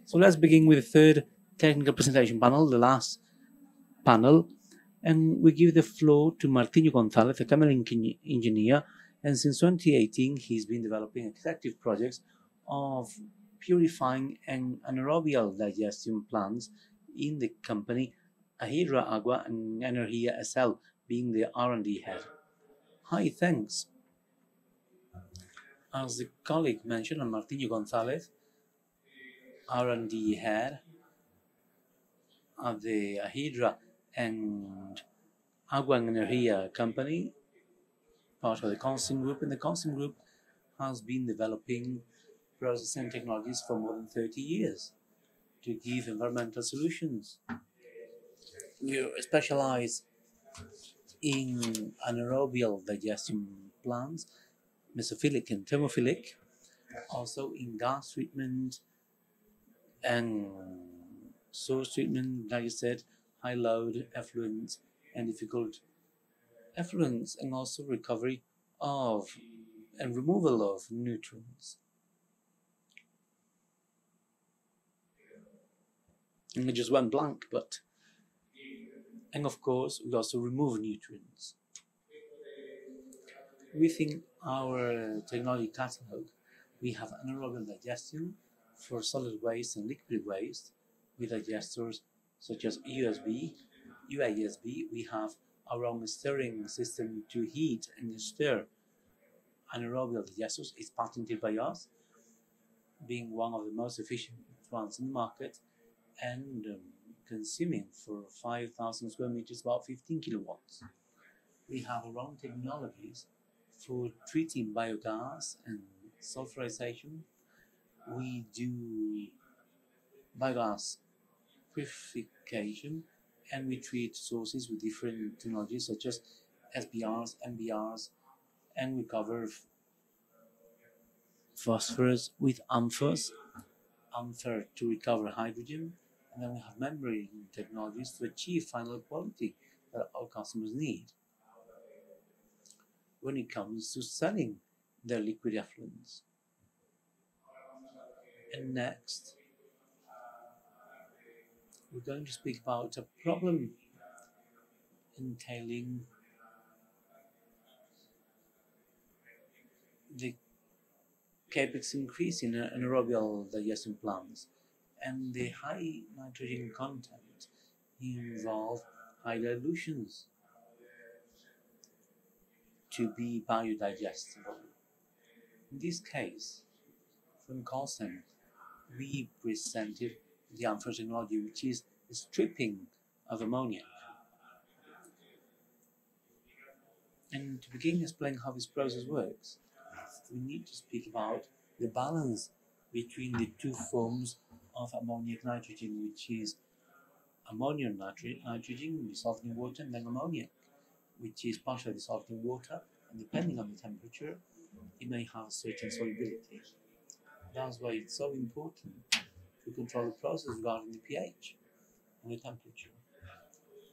So let's begin with the third technical presentation panel, the last panel, and we give the floor to Martiño González, a chemical engineer, and since 2018 he's been developing executive projects of purifying and anaerobial digestion plants in the company Ahidra Agua and Energía SL, being the R&D head. Hi, thanks. As the colleague mentioned, I'm Martiño González, R&D head of the Ahidra and Agua and Energía company, part of the Constant Group, and the Constant Group has been developing processing technologies for more than 30 years to give environmental solutions. We specialize in anaerobial digestion plants, mesophilic and thermophilic, also in gas treatment and source treatment, like I said, high load effluents and difficult effluents, and also recovery of and removal of nutrients. And it just went blank, and of course we also remove nutrients. Within our technology catalog, we have anaerobial digestion for solid waste and liquid waste with digesters such as UASB. We have our own stirring system to heat and stir anaerobial digesters. It's patented by us, being one of the most efficient ones in the market, and consuming for 5,000 square meters about 15 kilowatts. We have our own technologies for treating biogas and sulfurization. We do biogas purification, and we treat sources with different technologies such as SBRs, MBRs, and we cover phosphorus with AMFER to recover hydrogen, and then we have membrane technologies to achieve final quality that our customers need when it comes to selling their liquid effluents. And next, we're going to speak about a problem entailing the capex increase in anaerobial digestion plants and the high nitrogen content involve high dilutions to be biodigestible. In this case, from Constant, we presented the AMFER technology, which is the stripping of ammonia. And to begin explaining how this process works, we need to speak about the balance between the two forms of ammonic nitrogen, which is ammonium nitrogen dissolved in water, and then ammonia, which is partially dissolved in water, and depending on the temperature, it may have a certain solubility. That's why it's so important to control the process regarding the pH and the temperature.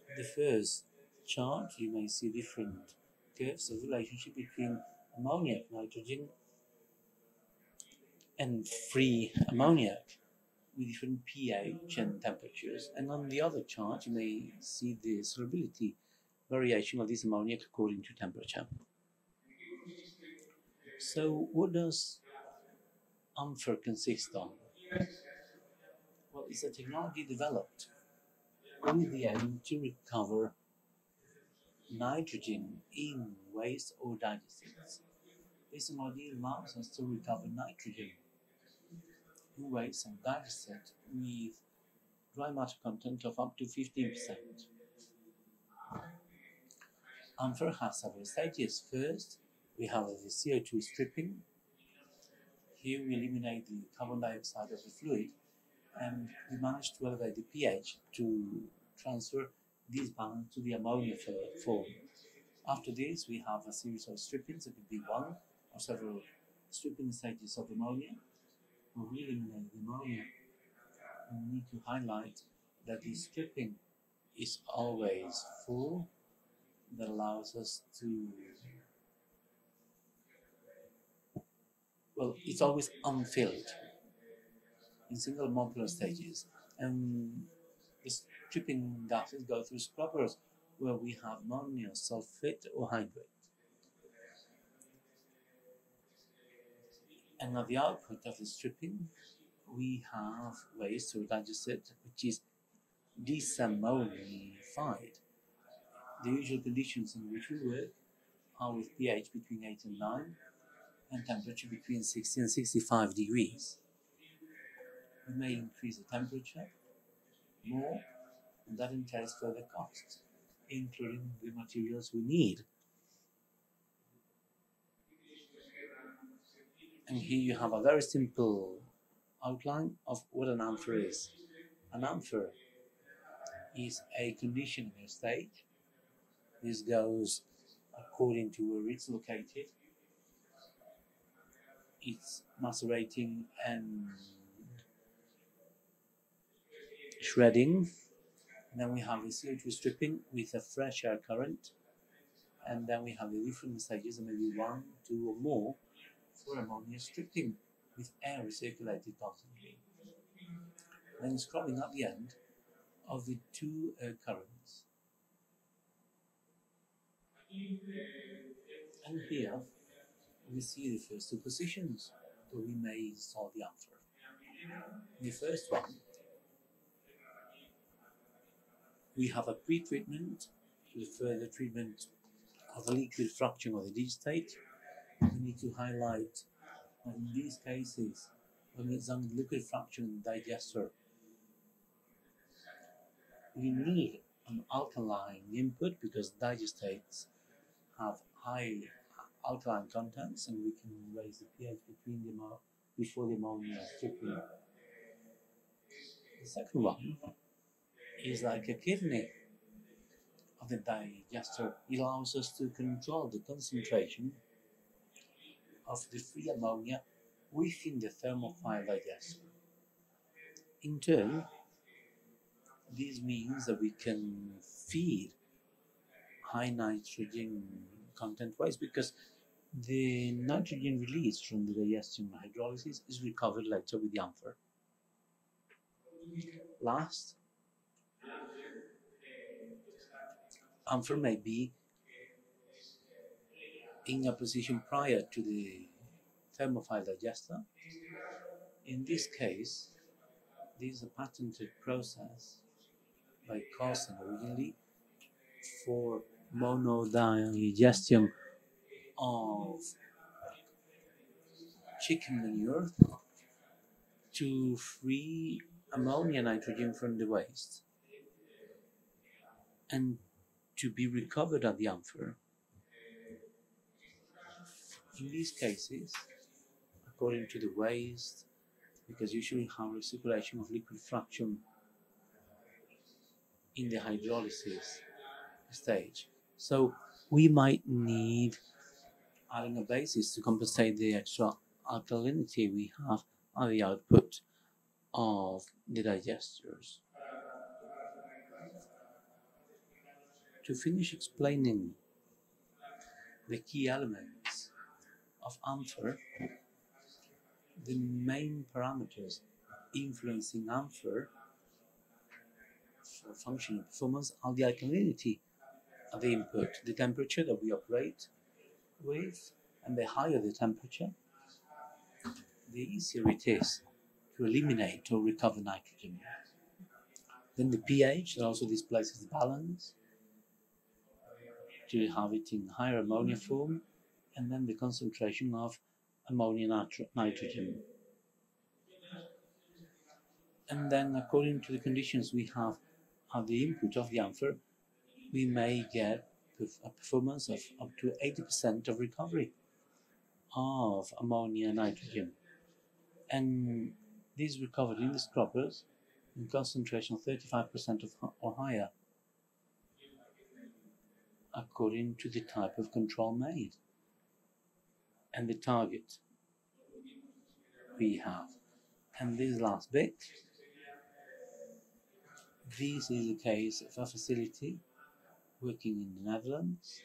In the first chart, you may see different curves of relationship between ammoniac nitrogen and free ammoniac with different pH and temperatures. And on the other chart, you may see the solubility variation of this ammoniac according to temperature. So what does AMFER consist of? Well, it's a technology developed with the aim to recover nitrogen in waste or digestives. This technology allows us to recover nitrogen in waste and digestives with dry matter content of up to 15%. AMFER has several stages. First, we have the CO2 stripping. Here we eliminate the carbon dioxide of the fluid, and we manage to elevate the pH to transfer this balance to the ammonia form. After this, we have a series of strippings. It could be one or several stripping stages of ammonia. We eliminate the ammonia, and we need to highlight that the stripping is always full. That allows us to, well, it's always unfilled. in single molecular stages, and the stripping gases go through scrubbers where we have ammonia, sulfate, or hydrate. And at the output of the stripping, we have waste or digestate, which is desammonified. The usual conditions in which we work are with pH between 8 and 9 and temperature between 60 and 65 degrees. We may increase the temperature more, and that entails further costs, including the materials we need. And here you have a very simple outline of what an AMFER is. An AMFER is a conditioning state. This goes according to where it's located. It's macerating and shredding. And then we have the CO2 stripping with a fresh air current. And then we have the different stages, maybe 1, 2, or more, for ammonia stripping with air recirculated constantly. Then scrubbing at the end of the 2 air currents. And here we see the first 2 positions where we may install the AMFER. The first one, we have a pre-treatment to the further treatment of the liquid fraction of the digestate. We need to highlight that in these cases, when it's on liquid fraction digester, we need an alkaline input because digestates have high alkaline contents, and we can raise the pH before the ammonia stripping. The second one is like a kidney of the digester. It allows us to control the concentration of the free ammonia within the thermophile digester. In turn, this means that we can feed high nitrogen content waste because the nitrogen released from the digestion hydrolysis is recovered later with the AMFER. Last, AMFER may be in a position prior to the thermophile digester. In this case, this is a patented process by Carlsen originally for monodigestion of chicken manure to free ammonia nitrogen from the waste and to be recovered at the AMFER. In these cases, according to the waste, because usually we have recirculation of liquid fraction in the hydrolysis stage. So we might need adding a basis to compensate the extra alkalinity we have at the output of the digesters. To finish explaining the key elements of AMFER, the main parameters influencing AMFER for functional performance are the alkalinity of the input, the temperature that we operate with, and the higher the temperature, the easier it is to eliminate or recover nitrogen. Then the pH that also displaces the balance to have it in higher ammonia form, and then the concentration of ammonia nitrogen. And then according to the conditions we have at the input of the AMFER, we may get a performance of up to 80% of recovery of ammonia nitrogen. And this is recovered in the scrubbers in concentration of 35% or higher, according to the type of control made and the target we have. And this last bit, this is a case of a facility working in the Netherlands,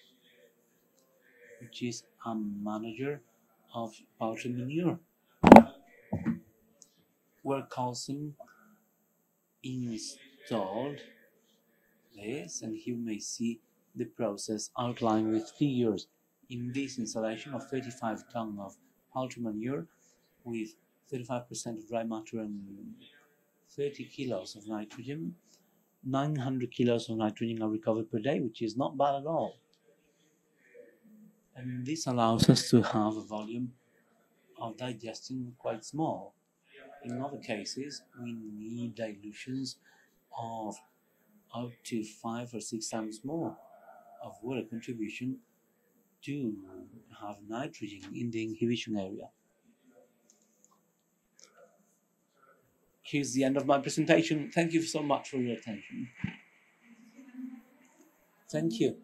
which is a manager of poultry manure. where calcium installed this, and here you may see the process outlined with figures. In this installation of 35 tons of poultry manure with 35% of dry matter and 30 kilos of nitrogen, 900 kilos of nitrogen are recovered per day, which is not bad at all. And this allows us to have a volume of digestion quite small. In other cases, we need dilutions of up to 5 or 6 times more of water contribution to have nitrogen in the inhibition area. Here's the end of my presentation. Thank you so much for your attention. Thank you.